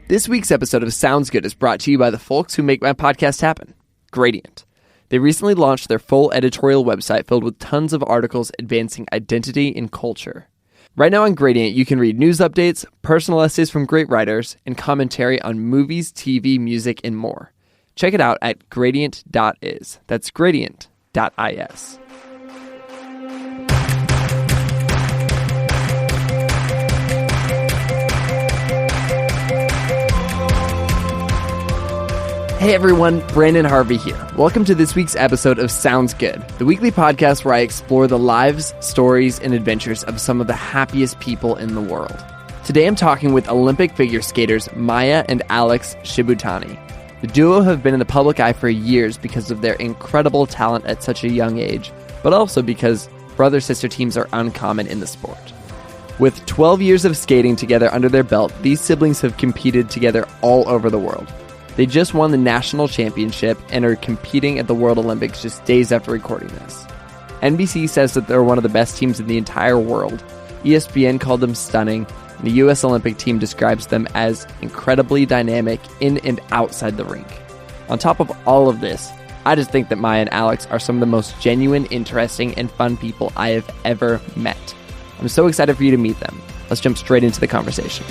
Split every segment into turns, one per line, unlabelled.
This week's episode of Sounds Good is brought to you by the folks who make my podcast happen, Gradient. They recently launched their full editorial website filled with tons of articles advancing identity and culture. Right now on Gradient, you can read news updates, personal essays from great writers, and commentary on movies, TV, music, and more. Check it out at Gradient.is. That's Gradient.is. Hey everyone, Brandon Harvey here. Welcome to this week's episode of Sounds Good, the weekly podcast where I explore the lives, stories, and adventures of some of the happiest people in the world. Today I'm talking with Olympic figure skaters Maia and Alex Shibutani. The duo have been in the public eye for years because of their incredible talent at such a young age, but also because brother-sister teams are uncommon in the sport. With 12 years of skating together under their belt, these siblings have competed together all over the world. They just won the national championship and are competing at the World Olympics just days after recording this. NBC says that they're one of the best teams in the entire world. ESPN called them stunning, and the U.S. Olympic team describes them as incredibly dynamic in and outside the rink. On top of all of this, I just think that Maia and Alex are some of the most genuine, interesting, and fun people I have ever met. I'm so excited for you to meet them. Let's jump straight into the conversation.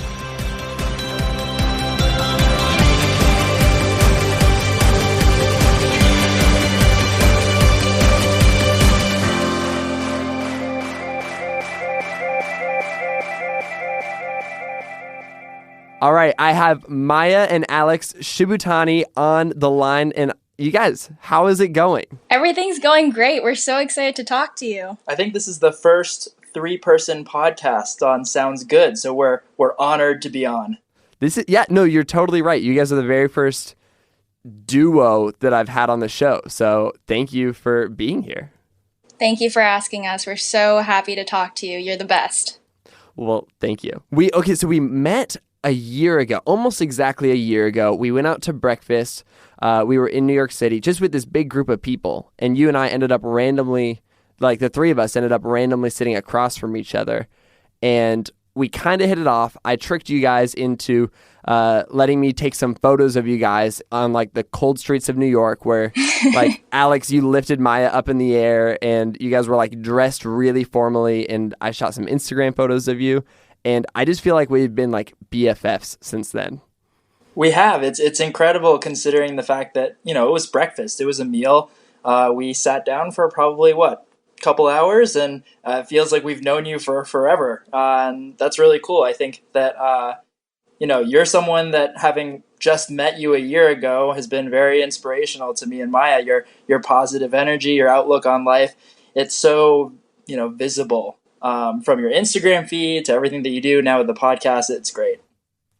All right, I have Maia and Alex Shibutani on the line. And you guys, how is it going?
Everything's going great. We're so excited to talk to you.
I think this is the first three-person podcast on Sounds Good, so we're honored to be on.
You're totally right. You guys are the very first duo that I've had on the show. So thank you for being here.
Thank you for asking us. We're so happy to talk to you. You're the best.
Well, thank you. So we met a year ago, almost exactly a year ago. We went out to breakfast. We were in New York City just with this big group of people. And you and I ended up randomly, like the three of us ended up randomly sitting across from each other. And we kind of hit it off. I tricked you guys into letting me take some photos of you guys on like the cold streets of New York where like Alex, you lifted Maia up in the air and you guys were like dressed really formally. And I shot some Instagram photos of you. And I just feel like we've been like BFFs since then.
We have. It's incredible considering the fact that, it was breakfast. It was a meal. We sat down for probably, couple hours, and it feels like we've known you for forever. And that's really cool. I think that, you're someone that, having just met you a year ago, has been very inspirational to me and Maia. Your positive energy, your outlook on life, it's so, visible. From your Instagram feed to everything that you do now with the podcast, it's great.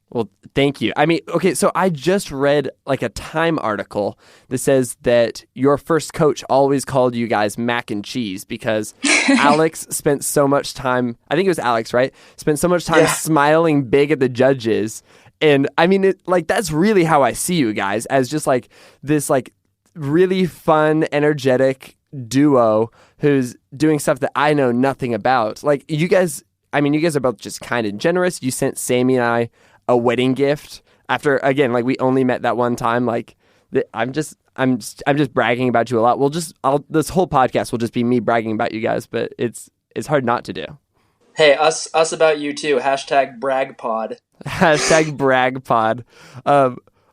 Well, thank you. I mean, okay, so I just read like a Time article that says that your first coach always called you guys mac and cheese because Alex spent so much time, I think it was Alex, right? Spent so much time smiling big at the judges. And I mean, that's really how I see you guys, as just like this like really fun, energetic duo who's doing stuff that I know nothing about. Like you guys are both just kind and generous. You sent Sammy and I a wedding gift after, again, like we only met that one time. Like I'm just bragging about you a lot. This whole podcast will just be me bragging about you guys, but it's hard not to do.
Hey, us about you too. #BragPod.
#BragPod.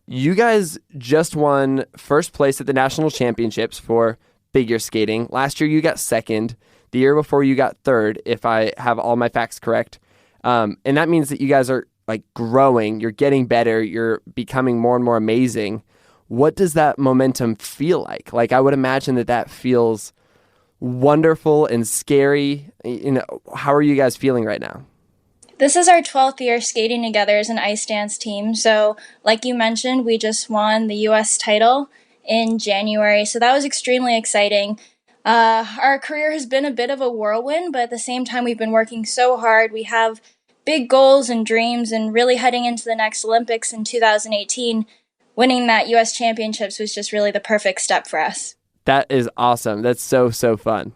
You guys just won first place at the national championships for figure skating. Last year you got second. The year before you got third, if I have all my facts correct. And that means that you guys are like growing, you're getting better, you're becoming more and more amazing. What does that momentum feel like? Like I would imagine that feels wonderful and scary. How are you guys feeling right now?
This is our 12th year skating together as an ice dance team. So like you mentioned, we just won the U.S. title in January. So that was extremely exciting. Our career has been a bit of a whirlwind, but at the same time, we've been working so hard. We have big goals and dreams, and really heading into the next Olympics in 2018, winning that U.S. championships was just really the perfect step for us.
That is awesome. That's so fun.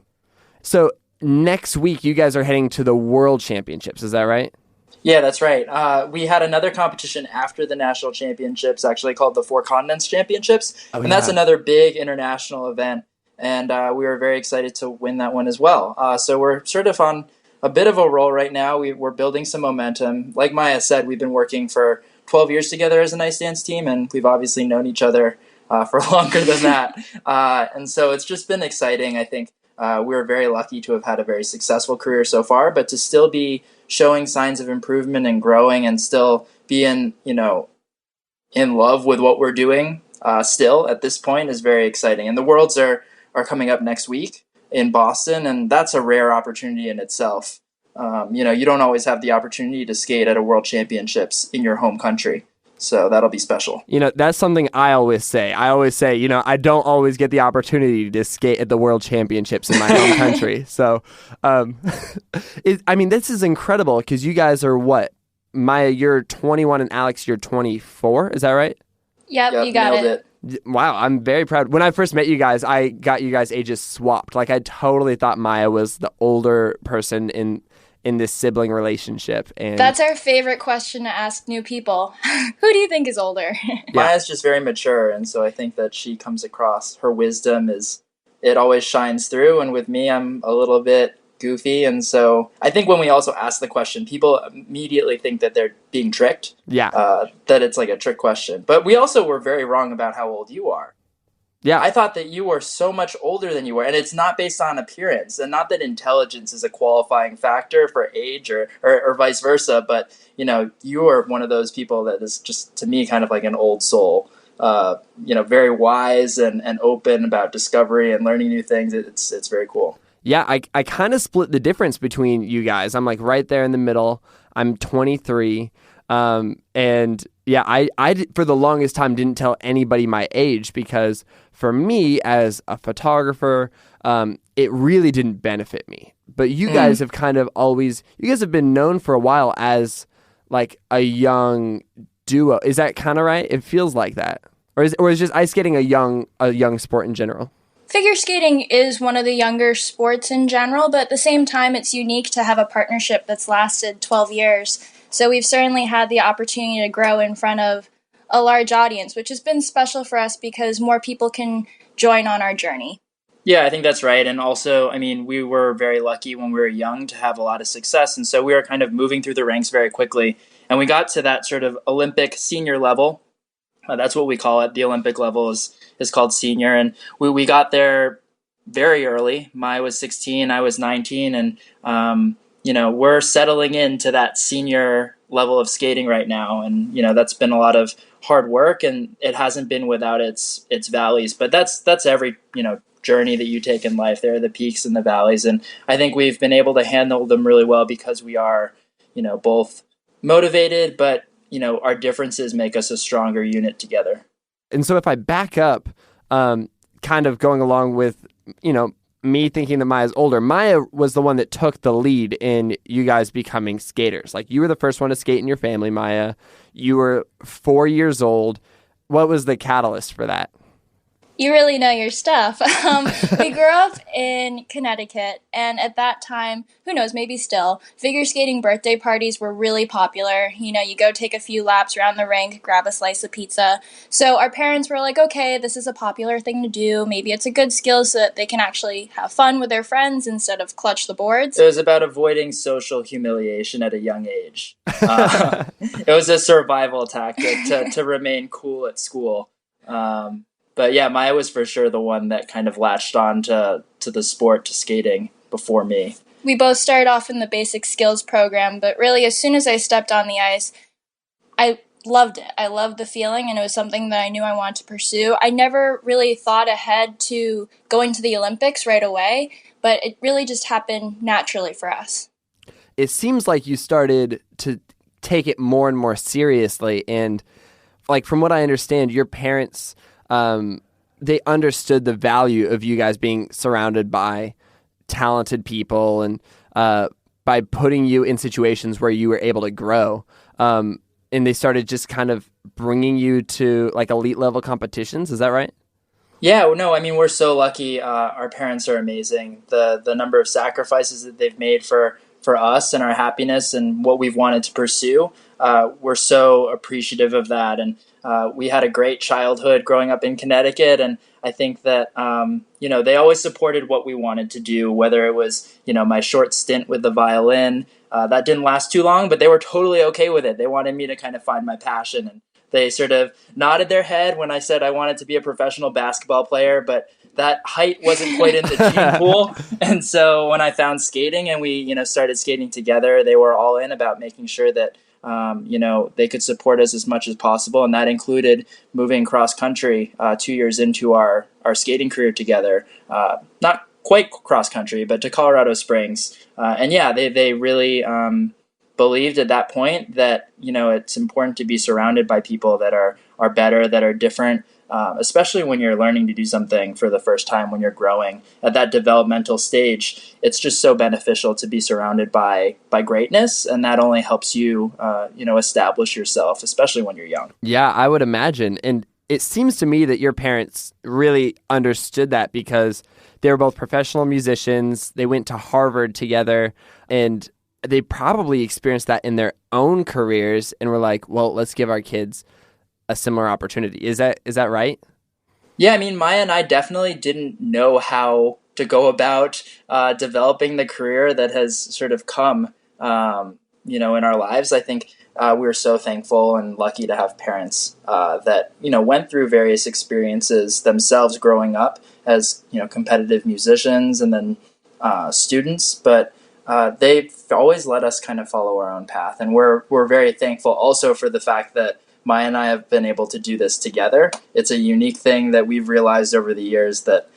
So next week, you guys are heading to the World Championships. Is that right?
Yeah, that's right. We had another competition after the national championships, actually called the Four Continents Championships,
Oh
and that's
yeah.
another big international event. And we were very excited to win that one as well. So we're sort of on a bit of a roll right now. We're building some momentum. Like Maya said, we've been working for 12 years together as an ice dance team, and we've obviously known each other for longer than that. And so it's just been exciting. I think we were very lucky to have had a very successful career so far, but to still be showing signs of improvement and growing and still being, in love with what we're doing still at this point is very exciting. And the Worlds are coming up next week in Boston, and that's a rare opportunity in itself. You don't always have the opportunity to skate at a World Championships in your home country. So that'll be special.
That's something I always say. I don't always get the opportunity to skate at the World Championships in my home country. So, this is incredible because you guys are what? Maya, you're 21 and Alex, you're 24. Is that right?
Yep, you got
it.
Wow, I'm very proud. When I first met you guys, I got you guys' ages swapped. Like, I totally thought Maya was the older person in this sibling relationship. And
That's our favorite question to ask new people. Who do you think is older?
Maya's just very mature, and so I think that she comes across, her wisdom it always shines through, and with me, I'm a little bit goofy, and so I think when we also ask the question, people immediately think that they're being tricked.
Yeah.
That it's like a trick question. But we also were very wrong about how old you are.
Yeah.
I thought that you were so much older than you were, and it's not based on appearance, and not that intelligence is a qualifying factor for age or vice versa, but, you are one of those people that is just, to me, kind of like an old soul, very wise and open about discovery and learning new things. It's very cool.
Yeah, I kind of split the difference between you guys. I'm like right there in the middle. I'm 23. And yeah, I for the longest time didn't tell anybody my age because for me as a photographer, it really didn't benefit me. But you guys have you guys have been known for a while as like a young duo. Is that kind of right? It feels like that. Or is just ice skating a young sport in general?
Figure skating is one of the younger sports in general, but at the same time, it's unique to have a partnership that's lasted 12 years. So we've certainly had the opportunity to grow in front of a large audience, which has been special for us because more people can join on our journey.
Yeah, I think that's right. And also, we were very lucky when we were young to have a lot of success. And so we were kind of moving through the ranks very quickly. And we got to that sort of Olympic senior level. That's what we call it. The Olympic level is called senior. And we got there very early. Maya was 16, I was 19. And, we're settling into that senior level of skating right now. And, that's been a lot of hard work, and it hasn't been without its valleys. But that's every, journey that you take in life. There are the peaks and the valleys. And I think we've been able to handle them really well because we are, both motivated, but our differences make us a stronger unit together.
And so if I back up, kind of going along with, me thinking that Maya's older, Maya was the one that took the lead in you guys becoming skaters. Like, you were the first one to skate in your family, Maya. You were 4 years old. What was the catalyst for that?
You really know your stuff. We grew up in Connecticut, and at that time, who knows, maybe still, figure skating birthday parties were really popular. You go take a few laps around the rink, grab a slice of pizza. So our parents were like, okay, this is a popular thing to do. Maybe it's a good skill so that they can actually have fun with their friends instead of clutch the boards.
It was about avoiding social humiliation at a young age. It was a survival tactic to remain cool at school. But yeah, Maya was for sure the one that kind of latched on to the sport, to skating, before me.
We both started off in the basic skills program, but really as soon as I stepped on the ice, I loved it. I loved the feeling, and it was something that I knew I wanted to pursue. I never really thought ahead to going to the Olympics right away, but it really just happened naturally for us.
It seems like you started to take it more and more seriously, and like from what I understand, your parents... they understood the value of you guys being surrounded by talented people and by putting you in situations where you were able to grow. And they started just kind of bringing you to like elite level competitions. Is that right?
Yeah, no, we're so lucky. Our parents are amazing. The number of sacrifices that they've made for for us and our happiness and what we've wanted to pursue. We're so appreciative of that. And we had a great childhood growing up in Connecticut. And I think that, they always supported what we wanted to do, whether it was, my short stint with the violin. That didn't last too long, but they were totally okay with it. They wanted me to kind of find my passion. And they sort of nodded their head when I said I wanted to be a professional basketball player, but that height wasn't quite in the gene pool. And so when I found skating and we, started skating together, they were all in about making sure that, they could support us as much as possible. And that included moving cross country 2 years into our skating career together. Not quite cross country, but to Colorado Springs. They really believed at that point that, it's important to be surrounded by people that are better, that are different, especially when you're learning to do something for the first time, when you're growing at that developmental stage. It's just so beneficial to be surrounded by greatness. And that only helps you, establish yourself, especially when you're young.
Yeah, I would imagine. And it seems to me that your parents really understood that because they were both professional musicians. They went to Harvard together, and they probably experienced that in their own careers and were like, well, let's give our kids a similar opportunity. Is that right?
Yeah, I mean, Maya and I definitely didn't know how to go about developing the career that has sort of come, in our lives. I think we're so thankful and lucky to have parents that, went through various experiences themselves growing up as, competitive musicians and then students. But they've always let us kind of follow our own path. And we're very thankful also for the fact that Maya and I have been able to do this together. It's a unique thing that we've realized over the years that,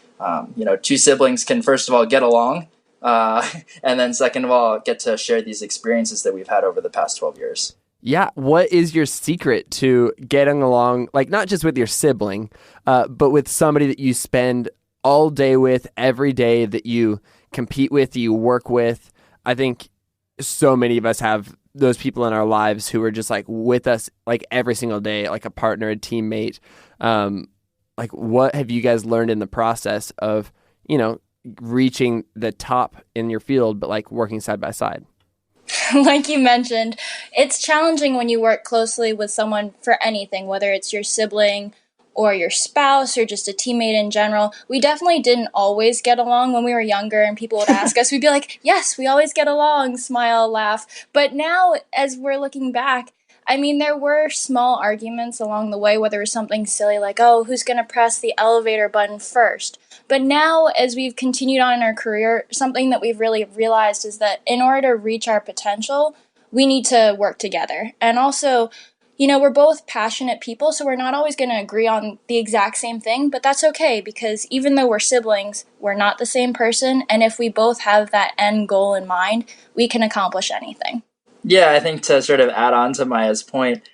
two siblings can, first of all, get along. And then second of all, get to share these experiences that we've had over the past 12 years.
Yeah. What is your secret to getting along, like not just with your sibling, but with somebody that you spend all day with, every day, that you compete with, that you work with? I think so many of us have those people in our lives who are just like with us like every single day, like a partner, a teammate. Like what have you guys learned in the process of, reaching the top in your field, but like working side by side?
Like you mentioned, it's challenging when you work closely with someone for anything, whether it's your sibling or your spouse or just a teammate in general. We definitely didn't always get along when we were younger, and people would ask us, we'd be like, yes, we always get along, smile, laugh. But now, as we're looking back, I mean, there were small arguments along the way, whether it was something silly like, oh, who's going to press the elevator button first? But now, as we've continued on in our career, something that we've really realized is that in order to reach our potential, we need to work together. And also, we're both passionate people, so we're not always going to agree on the exact same thing, but that's okay, because even though we're siblings, we're not the same person, and if we both have that end goal in mind, we can accomplish anything.
Yeah, I think to sort of add on to Maya's point,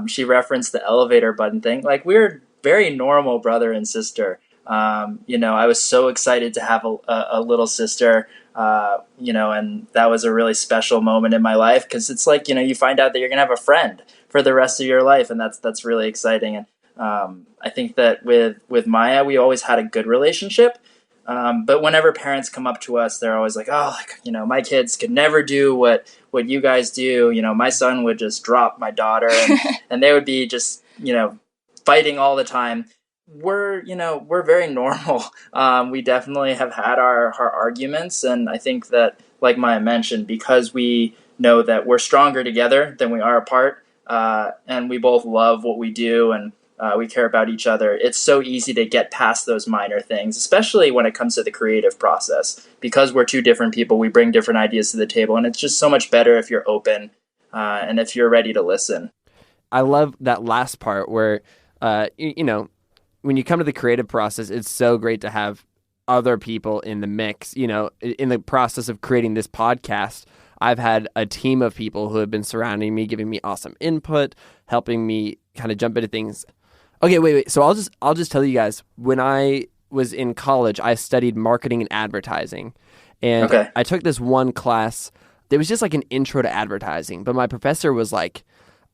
she referenced the elevator button thing. Like, we're very normal brother and sister. I was so excited to have a little sister, and that was a really special moment in my life, because it's like, you find out that you're going to have a friend for the rest of your life, and that's really exciting. And I think that with Maya, we always had a good relationship. But whenever parents come up to us, they're always like, oh, my kids could never do what you guys do. My son would just drop my daughter, and they would be just, fighting all the time. We're very normal. We definitely have had our arguments. And I think that, like Maya mentioned, because we know that we're stronger together than we are apart, and we both love what we do, and we care about each other, it's so easy to get past those minor things, especially when it comes to the creative process. Because we're two different people, we bring different ideas to the table, and it's just so much better if you're open and if you're ready to listen.
I love that last part where, when you come to the creative process, it's so great to have other people in the mix. In the process of creating this podcast, I've had a team of people who have been surrounding me, giving me awesome input, helping me kind of jump into things. Okay, wait. So I'll just tell you guys, when I was in college, I studied marketing and advertising. And okay. I took this one class that was just like an intro to advertising. But my professor was like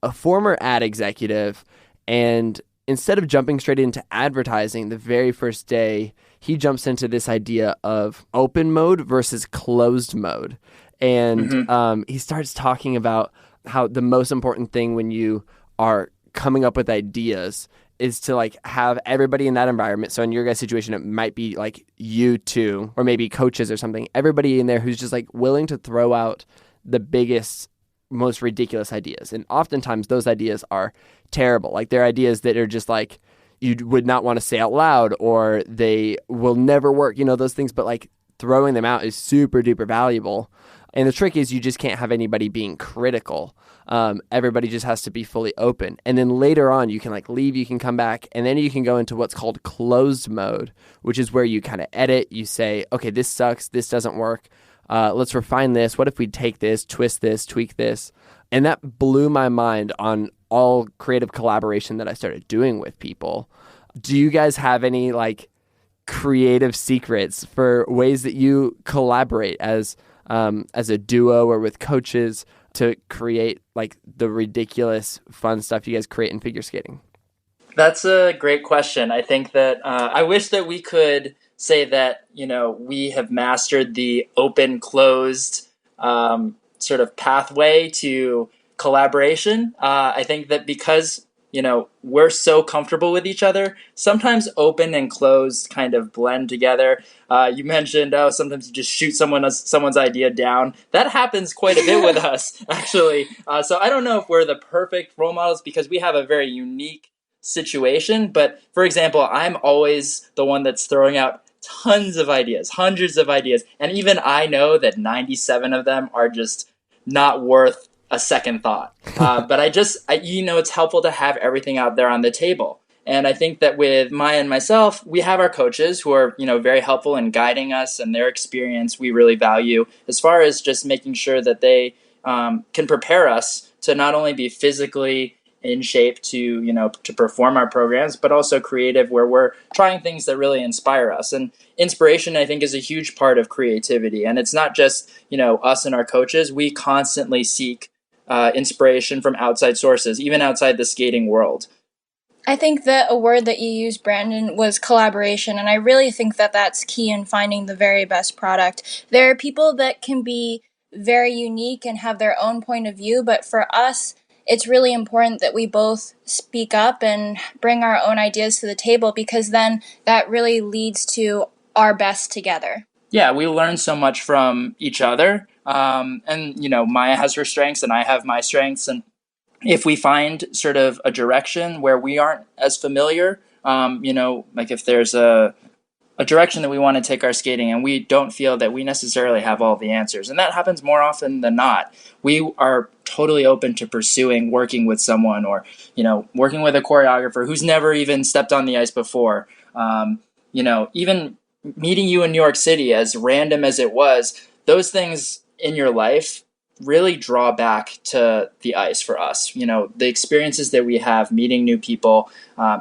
a former ad executive, and instead of jumping straight into advertising the very first day, he jumps into this idea of open mode versus closed mode. And
Mm-hmm.
he starts talking about how the most important thing when you are coming up with ideas is to like have everybody in that environment. So in your guys' situation, it might be like you two, or maybe coaches or something, everybody in there who's just like willing to throw out the biggest, most ridiculous ideas. And oftentimes those ideas are terrible. Like they're ideas that are just like you would not want to say out loud, or they will never work, those things. But like throwing them out is super duper valuable. And the trick is you just can't have anybody being critical. Everybody just has to be fully open. And then later on, you can like leave, you can come back, and then you can go into what's called closed mode, which is where you kind of edit. You say, okay, this sucks. This doesn't work. Let's refine this. What if we take this, twist this, tweak this? And that blew my mind on all creative collaboration that I started doing with people. Do you guys have any like creative secrets for ways that you collaborate as a duo or with coaches to create like the ridiculous fun stuff you guys create in figure skating?
That's a great question. I think that I wish that we could say that, we have mastered the open closed sort of pathway to collaboration. I think that because we're so comfortable with each other, sometimes open and closed kind of blend together. You mentioned, sometimes you just shoot someone's idea down. That happens quite a bit with us, actually. So I don't know if we're the perfect role models because we have a very unique situation. But for example, I'm always the one that's throwing out tons of ideas, hundreds of ideas. And even I know that 97 of them are just not worth a second thought. But it's helpful to have everything out there on the table. And I think that with Maya and myself, we have our coaches who are, very helpful in guiding us, and their experience we really value as far as just making sure that they can prepare us to not only be physically in shape to perform our programs, but also creative, where we're trying things that really inspire us. And inspiration, I think, is a huge part of creativity. And it's not just, us and our coaches. We constantly seek inspiration from outside sources, even outside the skating world.
I think that a word that you used, Brandon, was collaboration, and I really think that that's key in finding the very best product. There are people that can be very unique and have their own point of view, but for us, it's really important that we both speak up and bring our own ideas to the table, because then that really leads to our best together.
Yeah, we learn so much from each other. And Maya has her strengths and I have my strengths. And if we find sort of a direction where we aren't as familiar, like if there's a direction that we want to take our skating and we don't feel that we necessarily have all the answers, and that happens more often than not, we are totally open to pursuing working with someone, or working with a choreographer who's never even stepped on the ice before. Even meeting you in New York City, as random as it was, those things in your life really draw back to the ice for us. The experiences that we have meeting new people,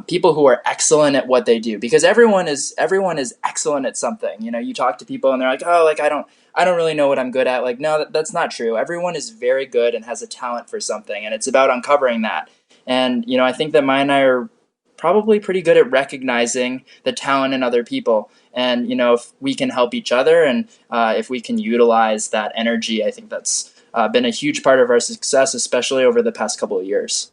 people who are excellent at what they do, because everyone is excellent at something. You talk to people and they're like, oh, like I don't really know what I'm good at. Like, no, that's not true. Everyone is very good and has a talent for something, and it's about uncovering that. And I think that Maya and I are probably pretty good at recognizing the talent in other people. And if we can help each other, and if we can utilize that energy, I think that's been a huge part of our success, especially over the past couple of years.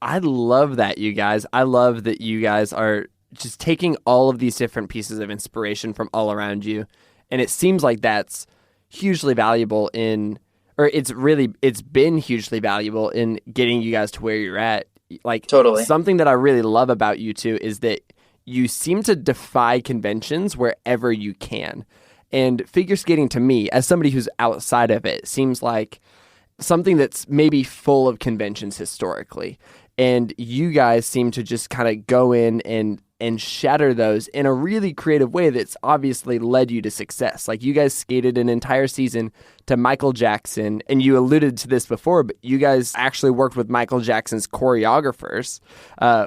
I love that, you guys. I love that you guys are just taking all of these different pieces of inspiration from all around you. And it seems like that's hugely valuable it's been hugely valuable in getting you guys to where you're at. Like,
totally.
Something that I really love about you two is that you seem to defy conventions wherever you can. And figure skating, to me, as somebody who's outside of it, seems like something that's maybe full of conventions historically. And you guys seem to just kind of go in and shatter those in a really creative way that's obviously led you to success. Like, you guys skated an entire season to Michael Jackson, and you alluded to this before, but you guys actually worked with Michael Jackson's choreographers,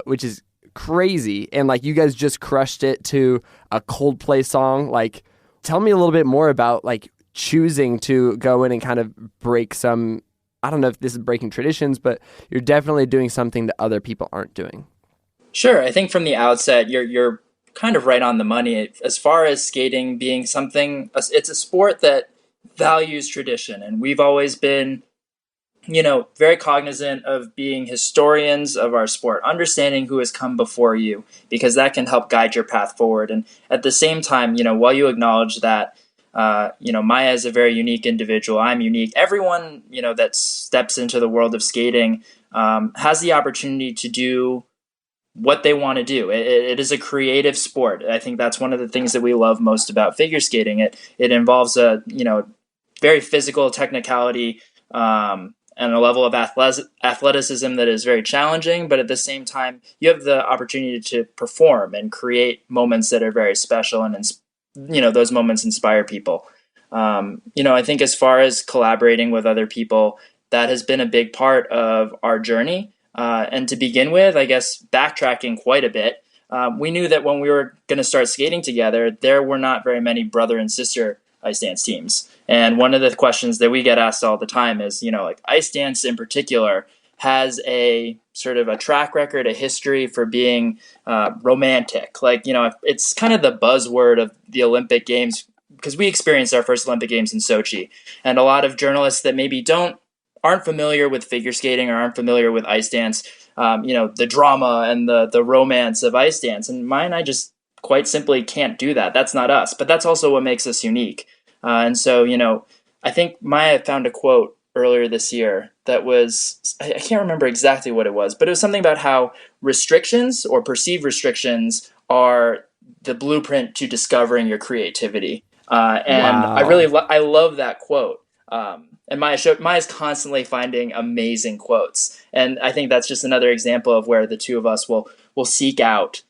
which is crazy. And like, you guys just crushed it to a Coldplay song. Like, tell me a little bit more about like choosing to go in and kind of break some, I don't know if this is breaking traditions, but you're definitely doing something that other people aren't doing.
Sure. I think from the outset, you're kind of right on the money as far as skating being something. It's a sport that values tradition, and we've always been, very cognizant of being historians of our sport, understanding who has come before you, because that can help guide your path forward. And at the same time, while you acknowledge that, Maia is a very unique individual, I'm unique. Everyone, that steps into the world of skating has the opportunity to do what they want to do. It is a creative sport. I think that's one of the things that we love most about figure skating. It involves a very physical technicality and a level of athleticism that is very challenging, but at the same time, you have the opportunity to perform and create moments that are very special, and those moments inspire people. I think as far as collaborating with other people, that has been a big part of our journey. And to begin with, I guess backtracking quite a bit, we knew that when we were going to start skating together, there were not very many brother and sister ice dance teams. And one of the questions that we get asked all the time is, like ice dance in particular has a sort of a track record, a history for being romantic. Like, it's kind of the buzzword of the Olympic Games, because we experienced our first Olympic Games in Sochi. And a lot of journalists that maybe aren't familiar with figure skating or aren't familiar with ice dance, the drama and the romance of ice dance. And Maya and I just quite simply can't do that. That's not us, but that's also what makes us unique. And so, I think Maya found a quote earlier this year that was, I can't remember exactly what it was, but it was something about how restrictions or perceived restrictions are the blueprint to discovering your creativity. And wow. I love that quote. And Maya's constantly finding amazing quotes. And I think that's just another example of where the two of us will seek out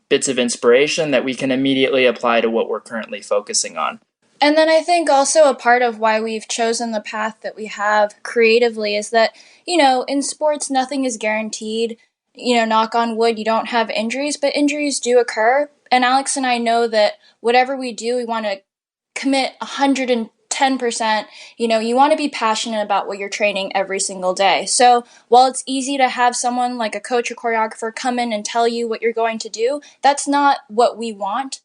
bits of inspiration that we can immediately apply to what we're currently focusing on.
And then I think also a part of why we've chosen the path that we have creatively is that, in sports, nothing is guaranteed. Knock on wood, you don't have injuries, but injuries do occur. And Alex and I know that whatever we do, we want to commit 110%. You want to be passionate about what you're training every single day. So while it's easy to have someone like a coach or choreographer come in and tell you what you're going to do, that's not what we want.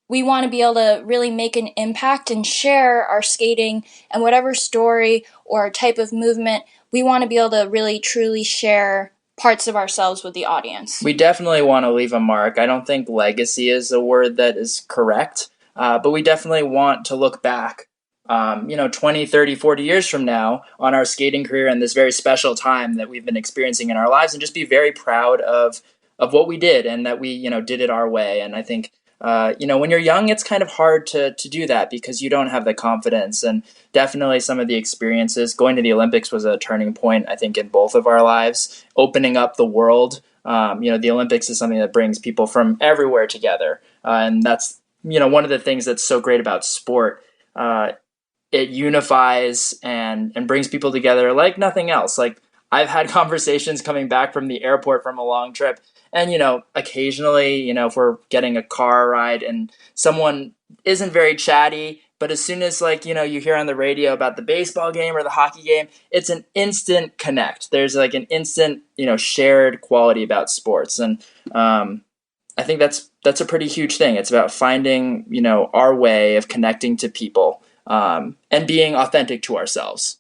We want to be able to really make an impact and share our skating and whatever story or type of movement. We want to be able to really truly share parts of ourselves with the audience.
We definitely want to leave a mark. I don't think legacy is a word that is correct, but we definitely want to look back 20, 30, 40 years from now on our skating career and this very special time that we've been experiencing in our lives, and just be very proud of what we did and that we, did it our way. And I think, when you're young, it's kind of hard to do that because you don't have the confidence. And definitely some of the experiences, going to the Olympics was a turning point, I think, in both of our lives, opening up the world. The Olympics is something that brings people from everywhere together. And that's, one of the things that's so great about sport. It unifies and brings people together like nothing else. Like, I've had conversations coming back from the airport from a long trip, and occasionally, if we're getting a car ride and someone isn't very chatty, but as soon as you hear on the radio about the baseball game or the hockey game, it's an instant connect. There's like an instant shared quality about sports, and I think that's a pretty huge thing. It's about finding our way of connecting to people. And being authentic to ourselves.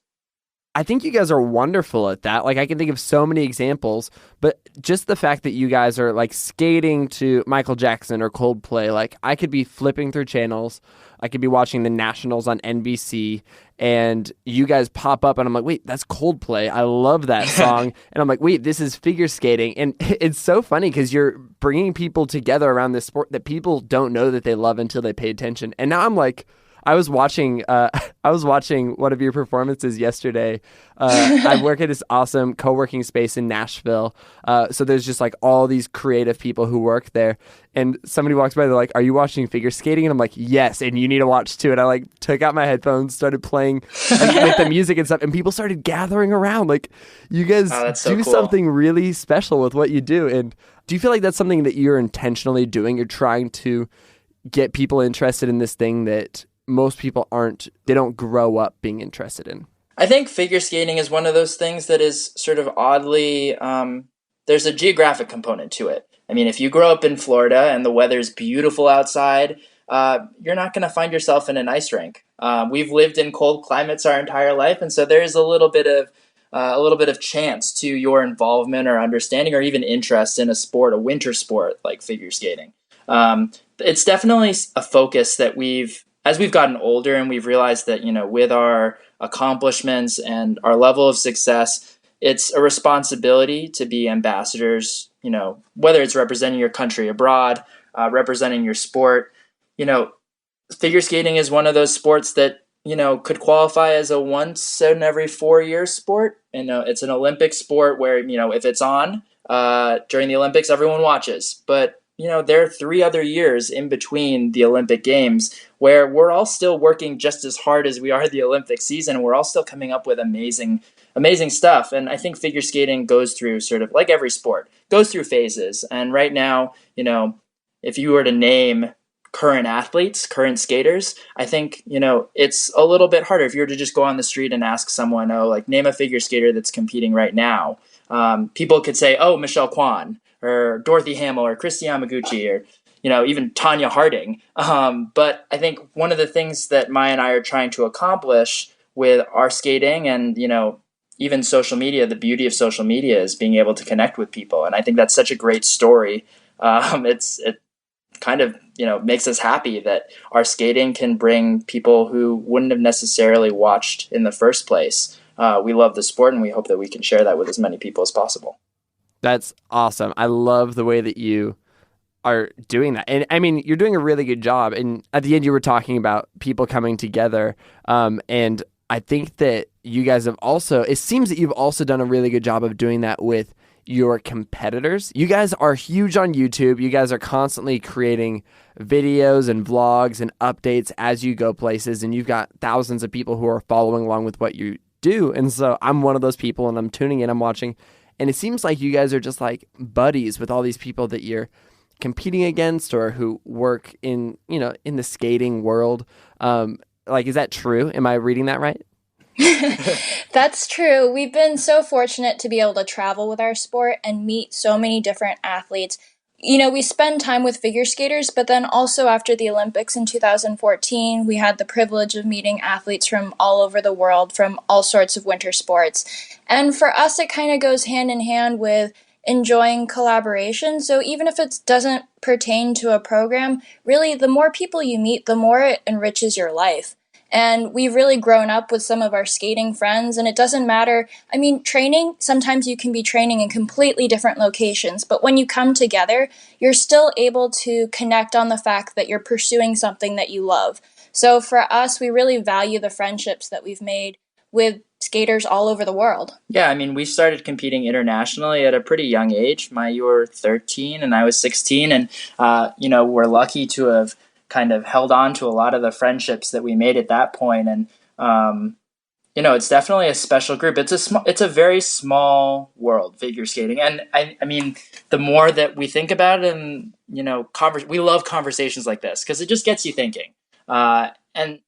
I think you guys are wonderful at that. Like, I can think of so many examples, but just the fact that you guys are like skating to Michael Jackson or Coldplay, like I could be flipping through channels. I could be watching the Nationals on NBC and you guys pop up and I'm like, wait, that's Coldplay. I love that song. And I'm like, wait, this is figure skating. And it's so funny because you're bringing people together around this sport that people don't know that they love until they pay attention. And now I'm like, I was watching one of your performances yesterday. I work at this awesome co-working space in Nashville. So there's just like all these creative people who work there. And somebody walks by, they're like, "Are you watching figure skating?" And I'm like, "Yes, and you need to watch too." And I like took out my headphones, started playing with the music and stuff, and people started gathering around. Like, you guys do something really special with what you do. And do you feel like that's something that you're intentionally doing? You're trying to get people interested in this thing that most people they don't grow up being interested in?
I think figure skating is one of those things that is sort of oddly, there's a geographic component to it. I mean, if you grow up in Florida and the weather's beautiful outside, you're not going to find yourself in an ice rink. We've lived in cold climates our entire life, and so there's a little bit of chance to your involvement or understanding or even interest in a sport, a winter sport like figure skating. It's definitely a focus that as we've gotten older and we've realized that, with our accomplishments and our level of success, it's a responsibility to be ambassadors, whether it's representing your country abroad, representing your sport. Figure skating is one of those sports that, could qualify as a once in every 4 year sport. And it's an Olympic sport where, if it's on during the Olympics, everyone watches. But, there are 3 other years in between the Olympic Games where we're all still working just as hard as we are the Olympic season. We're all still coming up with amazing stuff. And I think figure skating goes through, sort of like every sport, goes through phases. And right now, if you were to name current athletes, current skaters, I think, it's a little bit harder. If you were to just go on the street and ask someone, name a figure skater that's competing right now, people could say, Michelle Kwan or Dorothy Hamill or Christy Yamaguchi or, even Tanya Harding. But I think one of the things that Maya and I are trying to accomplish with our skating and, even social media, the beauty of social media is being able to connect with people. And I think that's such a great story. It kind of, makes us happy that our skating can bring people who wouldn't have necessarily watched in the first place. We love the sport, and we hope that we can share that with as many people as possible.
That's awesome. I love the way that you are doing that. And I mean, you're doing a really good job. And at the end, you were talking about people coming together. And I think that you guys have it seems that you've also done a really good job of doing that with your competitors. You guys are huge on YouTube. You guys are constantly creating videos and vlogs and updates as you go places. And you've got thousands of people who are following along with what you do. And so I'm one of those people, and I'm tuning in, I'm watching. And it seems like you guys are just like buddies with all these people that you're competing against or who work in, in the skating world. Is that true? Am I reading that right?
That's true. We've been so fortunate to be able to travel with our sport and meet so many different athletes. We spend time with figure skaters, but then also after the Olympics in 2014, we had the privilege of meeting athletes from all over the world, from all sorts of winter sports. And for us, it kind of goes hand in hand with enjoying collaboration. So even if it doesn't pertain to a program, really, the more people you meet, the more it enriches your life. And we've really grown up with some of our skating friends, and it doesn't matter. I mean, training, sometimes you can be training in completely different locations, but when you come together, you're still able to connect on the fact that you're pursuing something that you love. So for us, we really value the friendships that we've made with skaters all over the world.
Yeah, I mean, we started competing internationally at a pretty young age. You were 13 and I was 16, and, we're lucky to have kind of held on to a lot of the friendships that we made at that point. And, it's definitely a special group. It's a very small world, figure skating. And I mean, the more that we think about it and, we love conversations like this because it just gets you thinking. And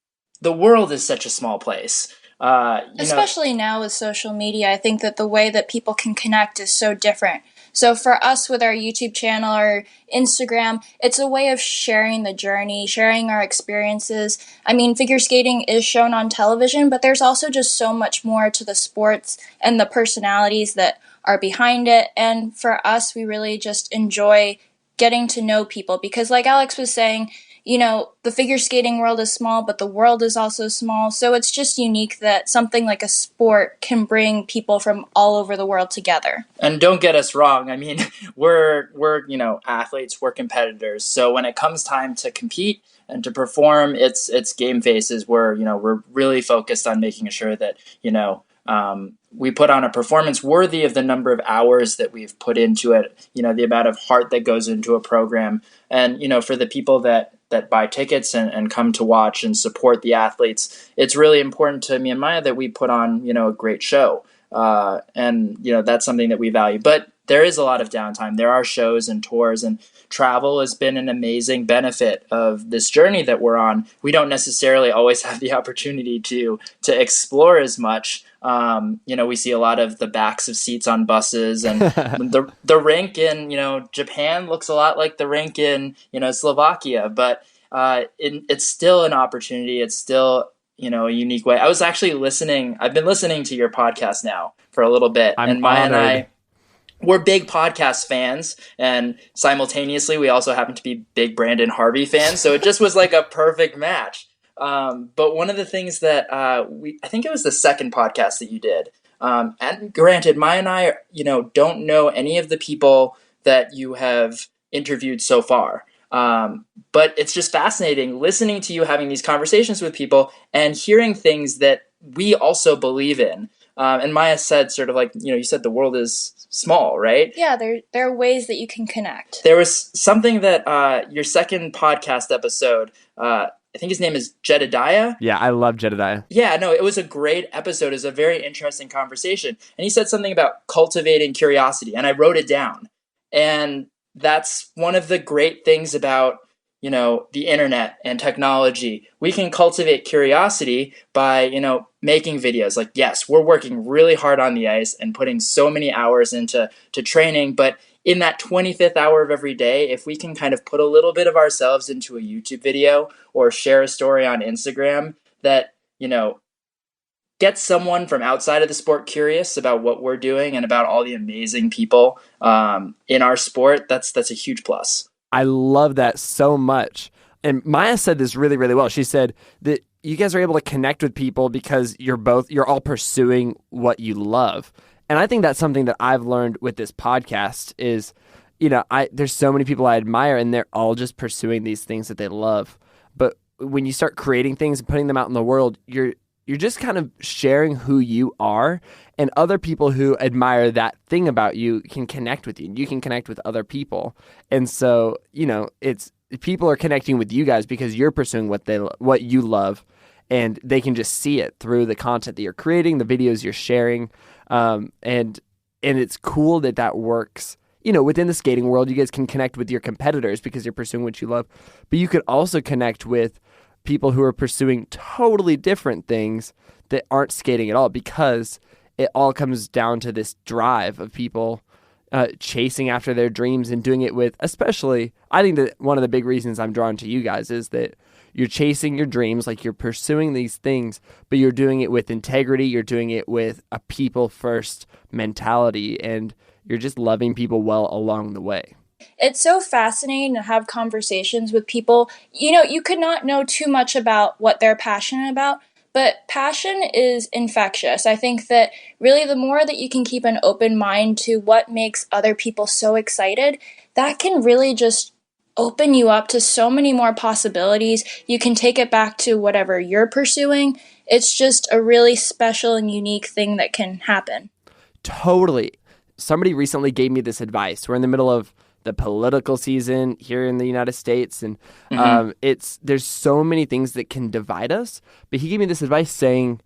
the world is such a small place.
Especially now with social media, I think that the way that people can connect is so different. So for us with our YouTube channel or Instagram, it's a way of sharing the journey, sharing our experiences. I mean, figure skating is shown on television, but there's also just so much more to the sports and the personalities that are behind it. And for us, we really just enjoy getting to know people because like Alex was saying, the figure skating world is small, but the world is also small. So it's just unique that something like a sport can bring people from all over the world together.
And don't get us wrong. I mean, we're athletes, we're competitors. So when it comes time to compete and to perform, it's game faces where, we're really focused on making sure that, we put on a performance worthy of the number of hours that we've put into it, the amount of heart that goes into a program. And, for the people that buy tickets and come to watch and support the athletes, it's really important to me and Maya that we put on, a great show. And, that's something that we value. But there is a lot of downtime. There are shows and tours, and travel has been an amazing benefit of this journey that we're on. We don't necessarily always have the opportunity to explore as much. We see a lot of the backs of seats on buses, and the rink in, Japan looks a lot like the rink in, Slovakia, but it's still an opportunity. It's still a unique way. I was actually I've been listening to your podcast now for a little bit,
I'm
and Maya and
honored.
we're big podcast fans, and simultaneously we also happen to be big Brandon Harvey fans. So it just was like a perfect match. But one of the things that I think it was the second podcast that you did. And granted, Maya and I, don't know any of the people that you have interviewed so far. But it's just fascinating listening to you having these conversations with people and hearing things that we also believe in. And Maya said sort of like, you said the world is small, right?
Yeah, there are ways that you can connect.
There was something that your second podcast episode, I think his name is Jedediah.
Yeah, I love Jedediah.
Yeah, no, it was a great episode. It was a very interesting conversation. And he said something about cultivating curiosity, and I wrote it down. And that's one of the great things about, the internet and technology. We can cultivate curiosity by, making videos. Like, yes, we're working really hard on the ice and putting so many hours into training, but in that 25th hour of every day, if we can kind of put a little bit of ourselves into a YouTube video or share a story on Instagram that, get someone from outside of the sport curious about what we're doing and about all the amazing people in our sport, that's a huge plus.
I love that so much. And Maya said this really, really well. She said that you guys are able to connect with people because you're all pursuing what you love. And I think that's something that I've learned with this podcast is, there's so many people I admire and they're all just pursuing these things that they love. But when you start creating things and putting them out in the world, you're just kind of sharing who you are, and other people who admire that thing about you can connect with you, and you can connect with other people. And so, it's people are connecting with you guys because you're pursuing what you love, and they can just see it through the content that you're creating, the videos you're sharing. And it's cool that works. Within the skating world, you guys can connect with your competitors because you're pursuing what you love, but you could also connect with people who are pursuing totally different things that aren't skating at all, because it all comes down to this drive of people chasing after their dreams and doing it with, especially, I think that one of the big reasons I'm drawn to you guys is that you're chasing your dreams, like you're pursuing these things, but you're doing it with integrity, you're doing it with a people first mentality, and you're just loving people well along the way.
It's so fascinating to have conversations with people. You could not know too much about what they're passionate about, but passion is infectious. I think that really the more that you can keep an open mind to what makes other people so excited, that can really just open you up to so many more possibilities. You can take it back to whatever you're pursuing. It's just a really special and unique thing that can happen.
Totally. Somebody recently gave me this advice. We're in the middle of the political season here in the United States, and there's so many things that can divide us. But he gave me this advice saying,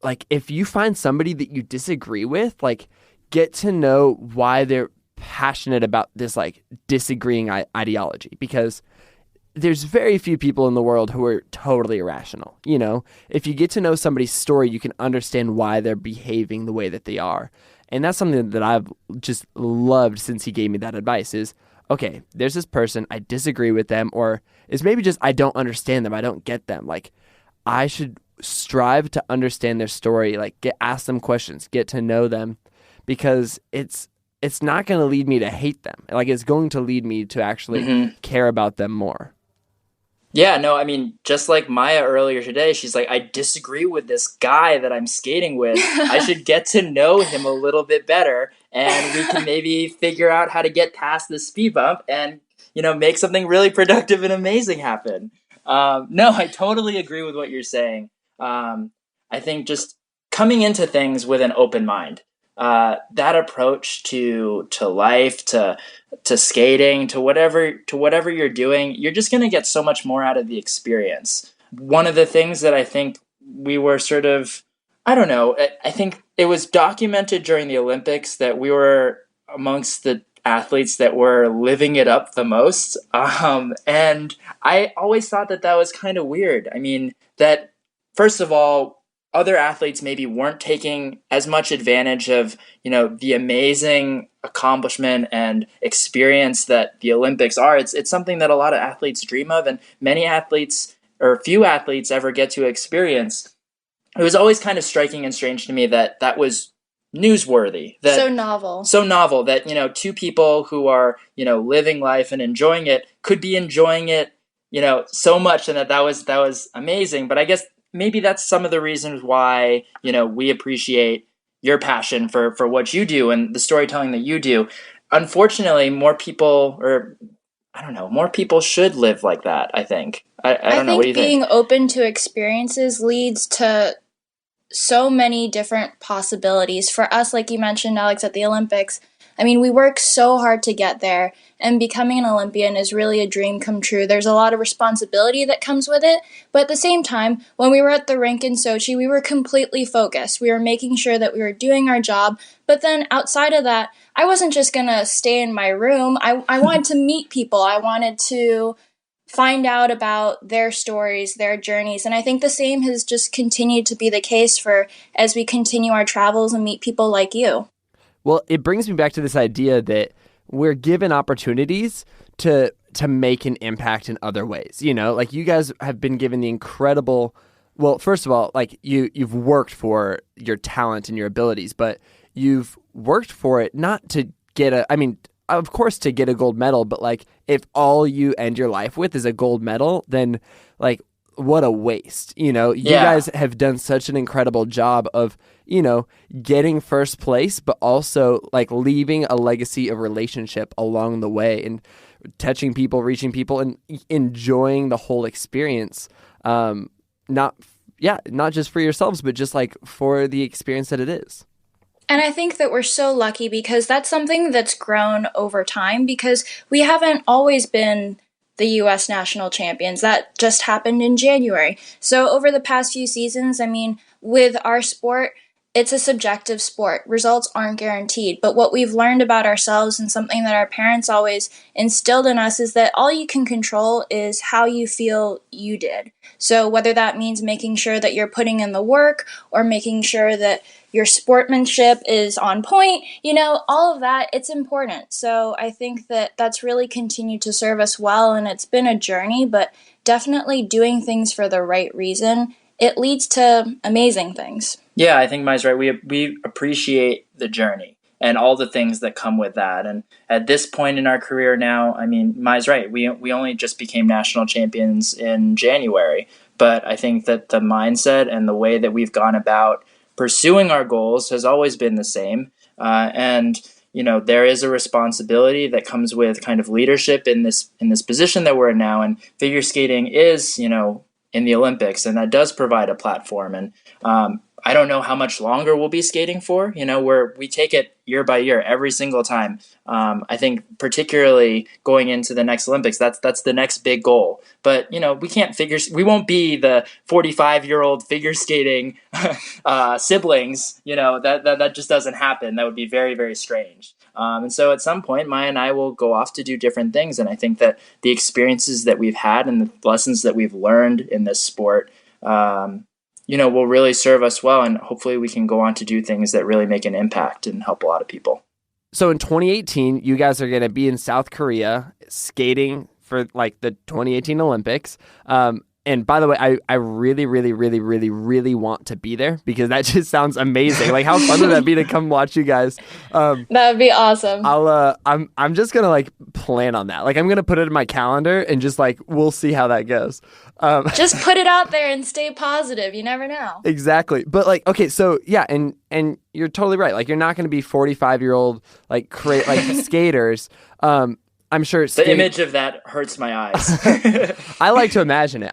like, if you find somebody that you disagree with, like, get to know why they're passionate about this, like, disagreeing ideology, because there's very few people in the world who are totally irrational. If you get to know somebody's story, you can understand why they're behaving the way that they are. And that's something that I've just loved since he gave me that advice is, okay, there's this person, I disagree with them, or it's maybe just I don't understand them, I don't get them. Like, I should strive to understand their story, like ask them questions, get to know them, because it's not going to lead me to hate them. Like, it's going to lead me to actually care about them more.
Yeah, no, I mean, just like Maya earlier today, she's like, I disagree with this guy that I'm skating with. I should get to know him a little bit better, and we can maybe figure out how to get past this speed bump and, make something really productive and amazing happen. No, I totally agree with what you're saying. I think just coming into things with an open mind, that approach to life, to skating, to whatever you're doing, you're just going to get so much more out of the experience. One of the things that I think we were sort of, I don't know, I think it was documented during the Olympics that we were amongst the athletes that were living it up the most. And I always thought that was kind of weird. I mean, that first of all, other athletes maybe weren't taking as much advantage of, the amazing accomplishment and experience that the Olympics are. It's something that a lot of athletes dream of, and many athletes or few athletes ever get to experience, it was always kind of striking and strange to me that that was newsworthy. That
So novel
that, two people who are, living life and enjoying it could be enjoying it, so much, and that was amazing. But I guess maybe that's some of the reasons why, we appreciate your passion for what you do and the storytelling that you do. Unfortunately, more people, or I don't know, more people should live like that, I think. I don't know. What do you think?
Being open to experiences leads to so many different possibilities. For us, like you mentioned, Alex, at the Olympics, I mean, we work so hard to get there, and becoming an Olympian is really a dream come true. There's a lot of responsibility that comes with it, but at the same time, when we were at the rink in Sochi, we were completely focused. We were making sure that we were doing our job, but then outside of that, I wasn't just going to stay in my room. I wanted to meet people. I wanted to find out about their stories, their journeys. And I think the same has just continued to be the case for as we continue our travels and meet people like you.
Well, it brings me back to this idea that we're given opportunities to make an impact in other ways. Like you guys have been given the incredible, well, first of all, like you've worked for your talent and your abilities, but you've worked for it not to get of course to get a gold medal, but like if all you end your life with is a gold medal, then like what a waste. You guys have done such an incredible job of, getting first place, but also like leaving a legacy of relationship along the way and touching people, reaching people, and enjoying the whole experience. Not just for yourselves, but just like for the experience that it is.
And I think that we're so lucky because that's something that's grown over time, because we haven't always been the U.S. national champions. That just happened in January. So over the past few seasons, I mean, with our sport, it's a subjective sport. Results aren't guaranteed. But what we've learned about ourselves, and something that our parents always instilled in us, is that all you can control is how you feel you did. So whether that means making sure that you're putting in the work or making sure that your sportsmanship is on point, all of that, it's important. So I think that that's really continued to serve us well, and it's been a journey, but definitely doing things for the right reason, it leads to amazing things.
Yeah, I think Mai's right. We appreciate the journey and all the things that come with that. And at this point in our career now, I mean, Mai's right. We only just became national champions in January, but I think that the mindset and the way that we've gone about pursuing our goals has always been the same. And there is a responsibility that comes with kind of leadership in this position that we're in now. And figure skating is, in the Olympics, and that does provide a platform. And I don't know how much longer we'll be skating for, where we take it year by year, every single time. I think particularly going into the next Olympics, that's the next big goal. But, we won't be the 45-year-old figure skating siblings, that just doesn't happen. That would be very, very strange. And so at some point, Maya and I will go off to do different things. And I think that the experiences that we've had and the lessons that we've learned in this sport, will really serve us well. And hopefully we can go on to do things that really make an impact and help a lot of people.
So in 2018, you guys are going to be in South Korea skating for like the 2018 Olympics. And by the way, I really, really, really, really, really want to be there because that just sounds amazing. Like, how fun would that be to come watch you guys?
That would be awesome.
I'm just gonna like plan on that. Like, I'm gonna put it in my calendar and just like we'll see how that goes.
Just put it out there and stay positive. You never know.
Exactly. But like, okay, so yeah, and you're totally right. Like, you're not gonna be 45-year-old like skaters. I'm sure
the image of that hurts my eyes.
I like to imagine it.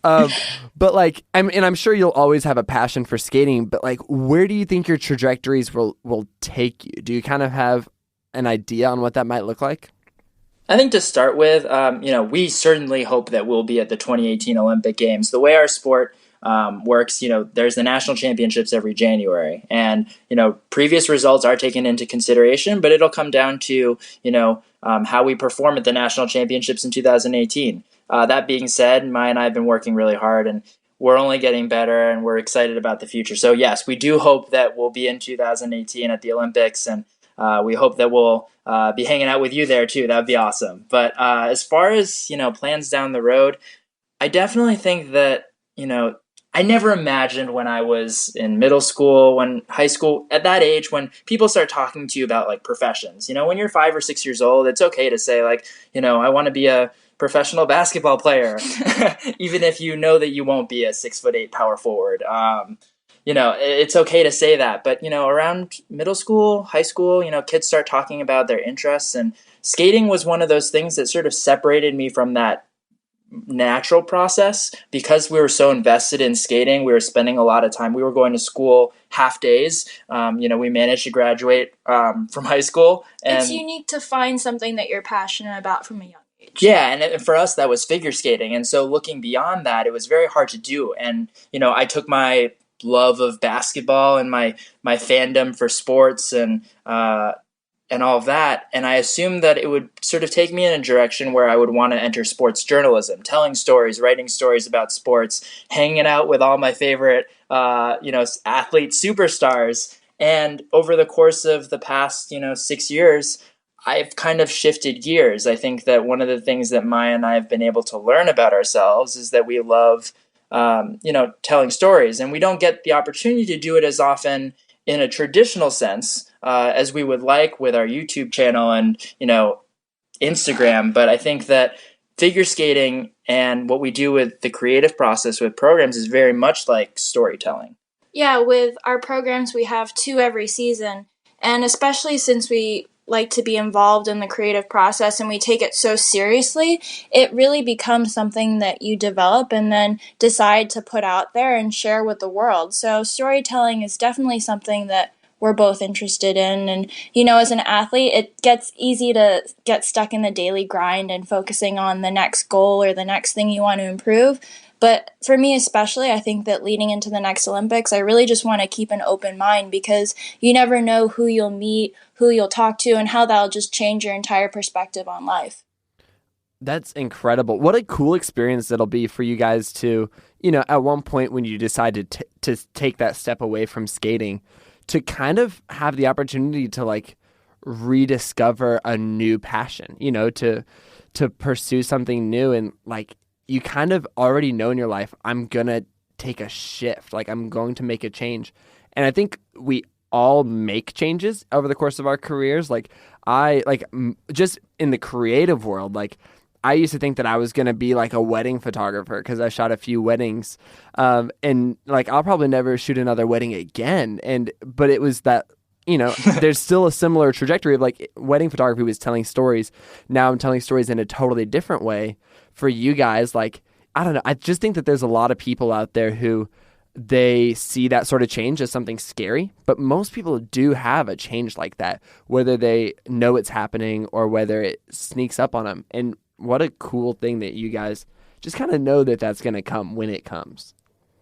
But like, I'm sure you'll always have a passion for skating. But like, where do you think your trajectories will take you? Do you kind of have an idea on what that might look like?
I think to start with, we certainly hope that we'll be at the 2018 Olympic Games. The way our sport works, there's the national championships every January, and previous results are taken into consideration, but it'll come down to how we perform at the national championships in 2018. That being said, Maya and I have been working really hard, and we're only getting better, and we're excited about the future. So yes, we do hope that we'll be in 2018 at the Olympics, and we hope that we'll be hanging out with you there too. That would be awesome. But as far as plans down the road, I definitely think that, I never imagined when I was in middle school, when high school, at that age, when people start talking to you about like professions. When you're 5 or 6 years old, it's okay to say like, I want to be a professional basketball player, even if you know that you won't be a 6'8" power forward. It's okay to say that. But, around middle school, high school, kids start talking about their interests, and skating was one of those things that sort of separated me from that natural process. Because we were so invested in skating, we were spending a lot of time, we were going to school half days. We managed to graduate from high school, and
it's unique to find something that you're passionate about from a young age.
Yeah, and for us that was figure skating, and so looking beyond that, it was very hard to do. And I took my love of basketball and my fandom for sports and all of that, and I assumed that it would sort of take me in a direction where I would want to enter sports journalism, telling stories, writing stories about sports, hanging out with all my favorite, athlete superstars. And over the course of the past, 6 years, I've kind of shifted gears. I think that one of the things that Maya and I have been able to learn about ourselves is that we love, telling stories, and we don't get the opportunity to do it as often in a traditional sense as we would like with our YouTube channel and, Instagram. But I think that figure skating and what we do with the creative process with programs is very much like storytelling.
Yeah, with our programs, we have 2 every season. And especially since we like to be involved in the creative process and we take it so seriously, it really becomes something that you develop and then decide to put out there and share with the world. So storytelling is definitely something that we're both interested in. And, as an athlete, it gets easy to get stuck in the daily grind and focusing on the next goal or the next thing you want to improve. But for me especially, I think that leading into the next Olympics, I really just want to keep an open mind, because you never know who you'll meet, who you'll talk to, and how that'll just change your entire perspective on life.
That's incredible. What a cool experience it'll be for you guys to, at one point when you decide to take that step away from skating, to kind of have the opportunity to like rediscover a new passion, to pursue something new. And like, you kind of already know in your life, I'm going to take a shift, like I'm going to make a change. And I think we all make changes over the course of our careers. Like just in the creative world, like I used to think that I was going to be like a wedding photographer because I shot a few weddings. And like, I'll probably never shoot another wedding again. But it was that, there's still a similar trajectory of like wedding photography was telling stories. Now I'm telling stories in a totally different way. For you guys, like, I don't know. I just think that there's a lot of people out there who they see that sort of change as something scary, but most people do have a change like that, whether they know it's happening or whether it sneaks up on them. And what a cool thing that you guys just kind of know that that's going to come when it comes.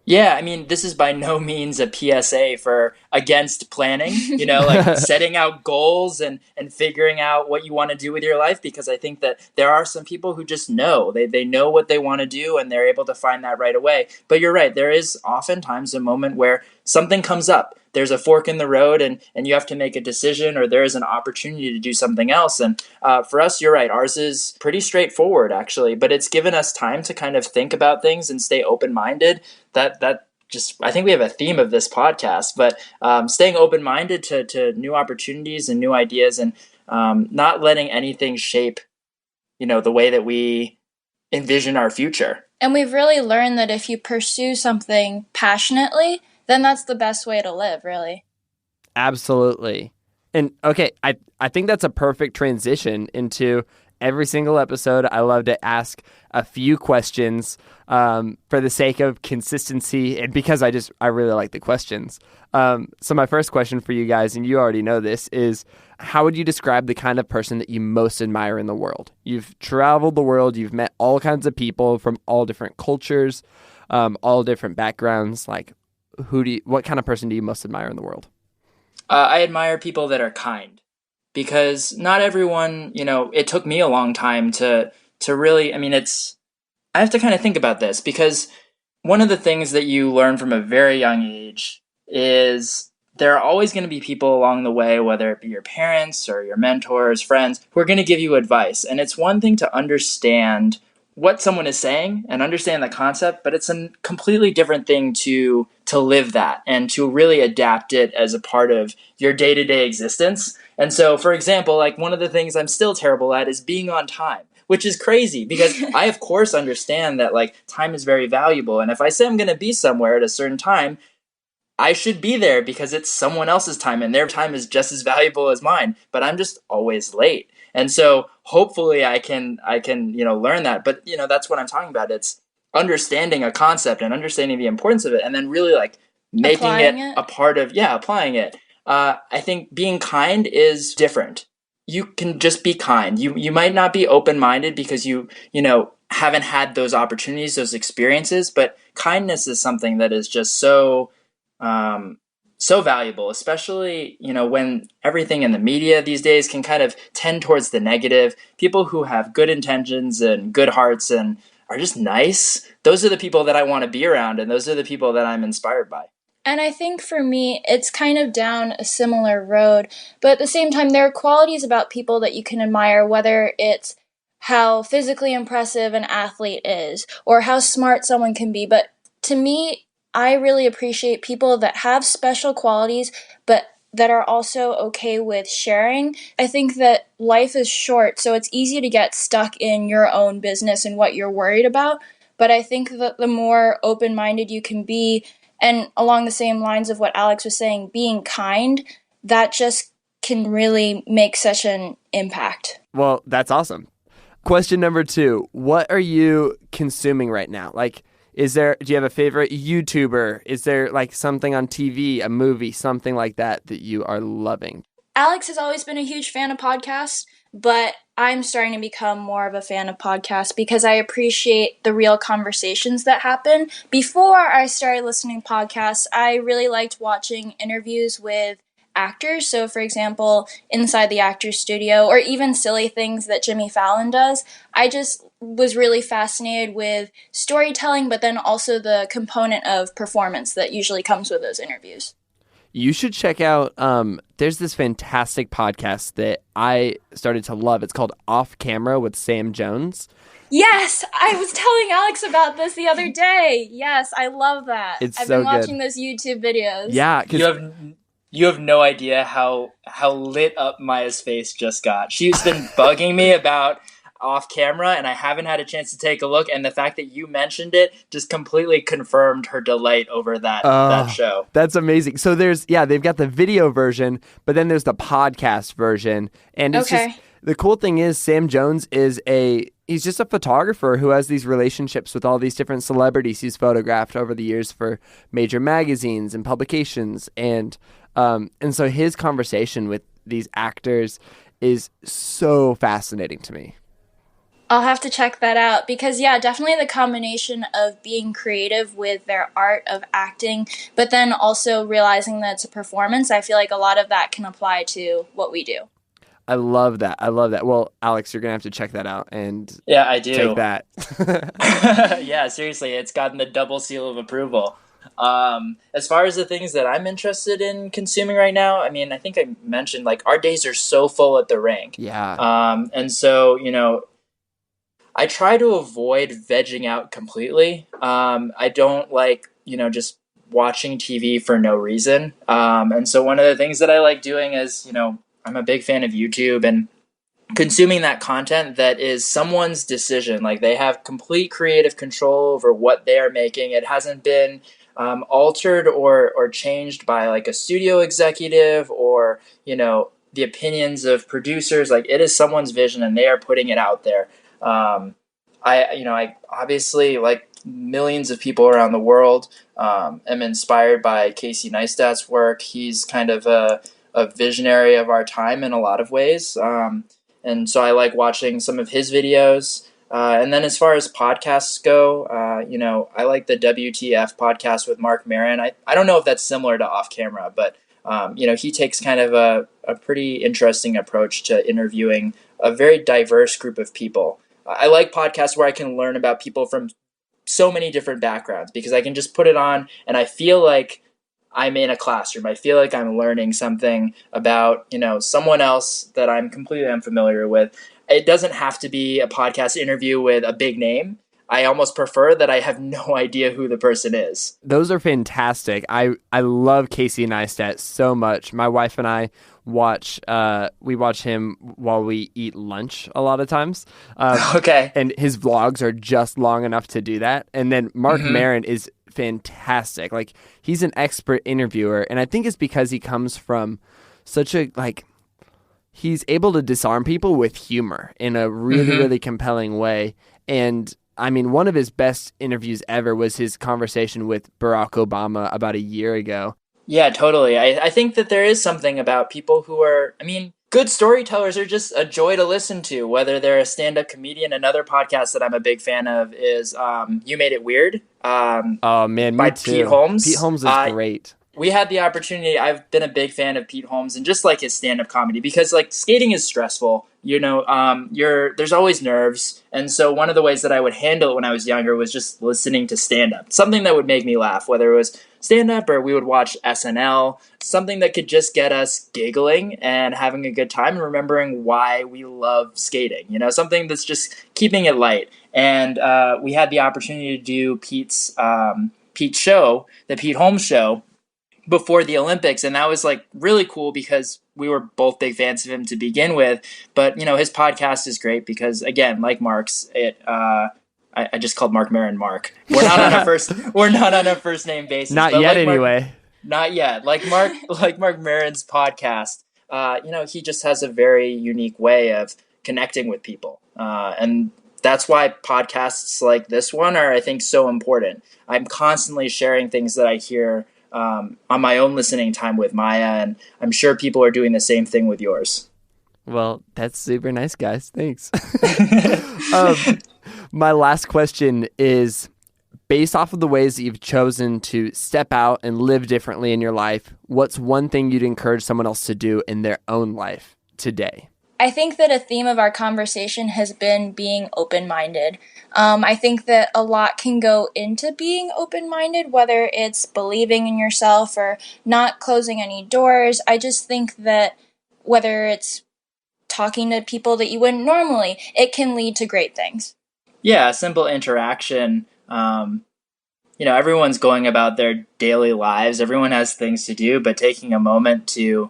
Yeah, I mean, this is by no means a PSA for against planning, like setting out goals and figuring out what you want to do with your life, because I think that there are some people who just know. They know what they want to do and they're able to find that right away. But you're right, there is oftentimes a moment where something comes up. There's a fork in the road and you have to make a decision, or there is an opportunity to do something else. And for us, you're right, ours is pretty straightforward actually, but it's given us time to kind of think about things and stay open-minded. That just, I think we have a theme of this podcast, but staying open-minded to new opportunities and new ideas, and not letting anything shape, the way that we envision our future.
And we've really learned that if you pursue something passionately, then that's the best way to live, really.
Absolutely. And okay, I think that's a perfect transition into every single episode. I love to ask a few questions for the sake of consistency and because I really like the questions. So my first question for you guys, and you already know this, is how would you describe the kind of person that you most admire in the world? You've traveled the world, you've met all kinds of people from all different cultures, all different backgrounds. Like, what kind of person do you most admire in the world?
I admire people that are kind, because not everyone, it took me a long time to really, I have to kind of think about this, because one of the things that you learn from a very young age is there are always going to be people along the way, whether it be your parents or your mentors, friends, who are going to give you advice. And it's one thing to understand what someone is saying and understand the concept, but it's a completely different thing to live that and to really adapt it as a part of your day-to-day existence. And so, for example, like one of the things I'm still terrible at is being on time, which is crazy because I of course understand that like time is very valuable, and if I say I'm going to be somewhere at a certain time, I should be there because it's someone else's time and their time is just as valuable as mine, but I'm just always late. And so hopefully I can, learn that. But, that's what I'm talking about. It's understanding a concept and understanding the importance of it and then really like making it a part of, applying it. I think being kind is different. You can just be kind. You might not be open-minded because you haven't had those opportunities, those experiences, but kindness is something that is just so valuable, especially, when everything in the media these days can kind of tend towards the negative. People who have good intentions and good hearts and are just nice, those are the people that I want to be around, and those are the people that I'm inspired by.
And I think for me, it's kind of down a similar road, but at the same time, there are qualities about people that you can admire, whether it's how physically impressive an athlete is or how smart someone can be. But to me, I really appreciate people that have special qualities, but that are also okay with sharing. I think that life is short, so it's easy to get stuck in your own business and what you're worried about. But I think that the more open-minded you can be, and along the same lines of what Alex was saying, being kind, that just can really make such an impact.
Well, that's awesome. Question number 2, what are you consuming right now? Like, do you have a favorite YouTuber? Is there like something on TV, a movie, something like that you are loving?
Alex has always been a huge fan of podcasts, but I'm starting to become more of a fan of podcasts because I appreciate the real conversations that happen. Before I started listening to podcasts, I really liked watching interviews with actors. So, for example, Inside the Actors Studio, or even silly things that Jimmy Fallon does. I just was really fascinated with storytelling, but then also the component of performance that usually comes with those interviews.
You should check out, there's this fantastic podcast that I started to love. It's called Off Camera with Sam Jones.
Yes, I was telling Alex about this the other day. Yes, I love that. I've been watching those YouTube videos.
Yeah,
You have no idea how lit up Maya's face just got. She's been bugging me about Off Camera, and I haven't had a chance to take a look. And the fact that you mentioned it just completely confirmed her delight over that show.
That's amazing. So they've got the video version, but then there's the podcast version. And it's just, the cool thing is Sam Jones he's just a photographer who has these relationships with all these different celebrities he's photographed over the years for major magazines and publications. And so his conversation with these actors is so fascinating to me.
I'll have to check that out because, definitely the combination of being creative with their art of acting, but then also realizing that it's a performance. I feel like a lot of that can apply to what we do.
I love that. Well, Alex, you're going to have to check that out and
I do.
Take that.
Yeah, seriously, it's gotten the double seal of approval. As far as the things that I'm interested in consuming right now, I mean, I think I mentioned like our days are so full at the rink.
Yeah.
And so, I try to avoid vegging out completely. I don't like, just watching TV for no reason. And so one of the things that I like doing is, I'm a big fan of YouTube and consuming that content that is someone's decision. Like they have complete creative control over what they are making. It hasn't been altered or changed by like a studio executive or, the opinions of producers. Like it is someone's vision and they are putting it out there. I obviously, like millions of people around the world, am inspired by Casey Neistat's work. He's kind of a visionary of our time in a lot of ways. And so I like watching some of his videos. And then as far as podcasts go, I like the WTF podcast with Mark Maron. I don't know if that's similar to Off Camera, but, he takes kind of a pretty interesting approach to interviewing a very diverse group of people. I like podcasts where I can learn about people from so many different backgrounds because I can just put it on and I feel like I'm in a classroom. I feel like I'm learning something about, someone else that I'm completely unfamiliar with. It doesn't have to be a podcast interview with a big name. I almost prefer that I have no idea who the person is.
Those are fantastic. I love Casey Neistat so much. My wife and I watch him while we eat lunch a lot of times.
Okay.
And his vlogs are just long enough to do that. And then Mark Maron is fantastic. Like, he's an expert interviewer, and I think it's because he comes from such a, he's able to disarm people with humor in a really, really compelling way. And I mean, one of his best interviews ever was his conversation with Barack Obama about a year ago.
Yeah, totally. I think that there is something about people who are, good storytellers are just a joy to listen to, whether they're a stand-up comedian. Another podcast that I'm a big fan of is You Made It Weird.
Oh, man, me
by
too.
Pete Holmes.
Pete Holmes is great.
We had the opportunity. I've been a big fan of Pete Holmes and just like his stand-up comedy because skating is stressful. There's always nerves. And so one of the ways that I would handle it when I was younger was just listening to stand-up, something that would make me laugh, whether it was stand-up or we would watch SNL, something that could just get us giggling and having a good time and remembering why we love skating, something that's just keeping it light. And we had the opportunity to do Pete's show, the Pete Holmes show, before the Olympics, and that was really cool because we were both big fans of him to begin with. But his podcast is great because, again, like Mark's, I just called Mark Maron Mark. We're not on a first name basis.
Not yet, anyway.
Not yet. Like Mark Maron's podcast, he just has a very unique way of connecting with people, and that's why podcasts like this one are, I think, so important. I'm constantly sharing things that I hear on my own listening time with Maya, and I'm sure people are doing the same thing with yours.
Well, that's super nice, guys. Thanks. My last question is, based off of the ways that you've chosen to step out and live differently in your life, what's one thing you'd encourage someone else to do in their own life today?
I think that a theme of our conversation has been being open-minded. I think that a lot can go into being open-minded, whether it's believing in yourself or not closing any doors. I just think that whether it's talking to people that you wouldn't normally, it can lead to great things.
Yeah, simple interaction. Everyone's going about their daily lives. Everyone has things to do, but taking a moment to,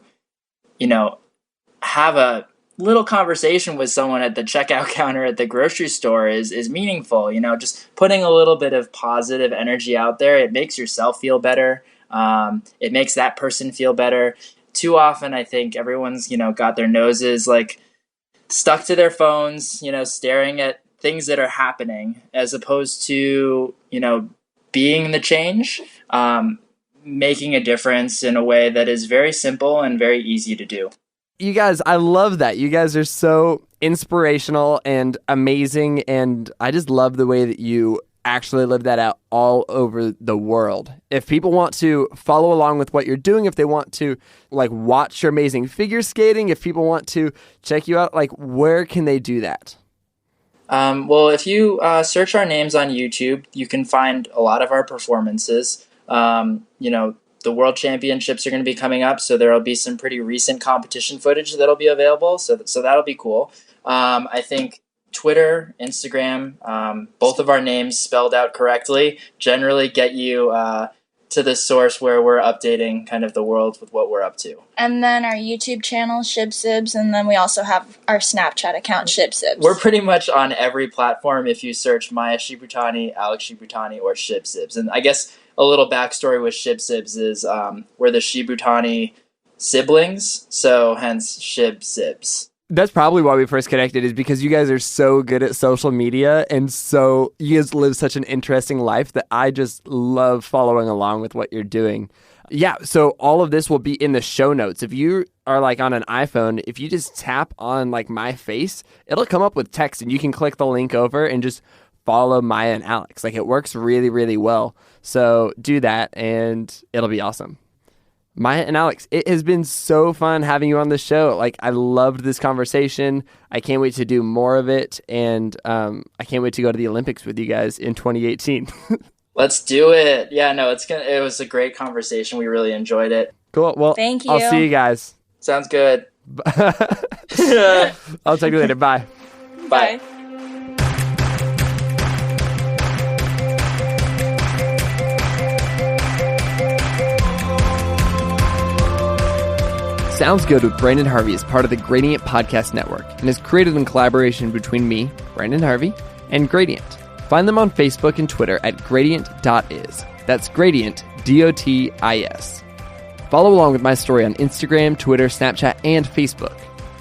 have a little conversation with someone at the checkout counter at the grocery store is meaningful. Just putting a little bit of positive energy out there, it makes yourself feel better. It makes that person feel better. Too often, I think everyone's, got their noses stuck to their phones, staring at things that are happening as opposed to, being the change, making a difference in a way that is very simple and very easy to do.
You guys, I love that. You guys are so inspirational and amazing, and I just love the way that you actually live that out all over the world. If people want to follow along with what you're doing, if they want to watch your amazing figure skating, if people want to check you out, where can they do that?
Well, if you search our names on YouTube, you can find a lot of our performances. The World Championships are going to be coming up, so there will be some pretty recent competition footage that'll be available. So that'll be cool. I think Twitter, Instagram, both of our names spelled out correctly generally get you to the source where we're updating kind of the world with what we're up to.
And then our YouTube channel, ShibSibs, and then we also have our Snapchat account, ShibSibs.
We're pretty much on every platform if you search Maia Shibutani, Alex Shibutani, or ShibSibs. And I guess a little backstory with ShibSibs is we're the Shibutani siblings, so hence ShibSibs.
That's probably why we first connected, is because you guys are so good at social media, and so you guys live such an interesting life that I just love following along with what you're doing. Yeah, so all of this will be in the show notes. If you are on an iPhone, if you just tap on my face, it'll come up with text, and you can click the link over and just follow Maia and Alex. It works really, really well. So do that, and it'll be awesome. Maia and Alex, it has been so fun having you on the show. I loved this conversation. I can't wait to do more of it, and I can't wait to go to the Olympics with you guys in 2018.
Let's do it. Yeah, no, it was a great conversation. We really enjoyed it.
Cool. Well,
Thank you.
I'll see you guys.
Sounds good.
I'll talk to you later. Bye.
Bye.
Sounds Good with Brandon Harvey is part of the Gradient Podcast Network and is created in collaboration between me, Brandon Harvey, and Gradient. Find them on Facebook and Twitter at Gradient.is. That's Gradient, D-O-T-I-S. Follow along with my story on Instagram, Twitter, Snapchat, and Facebook.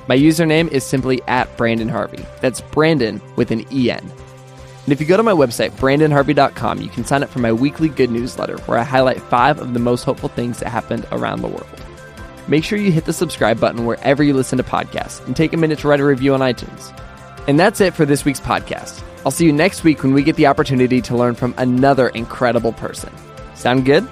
My username is simply @BrandonHarvey. That's Brandon with an E-N. And if you go to my website, BrandonHarvey.com, you can sign up for my weekly good newsletter where I highlight 5 of the most hopeful things that happened around the world. Make sure you hit the subscribe button wherever you listen to podcasts and take a minute to write a review on iTunes. And that's it for this week's podcast. I'll see you next week when we get the opportunity to learn from another incredible person. Sound good?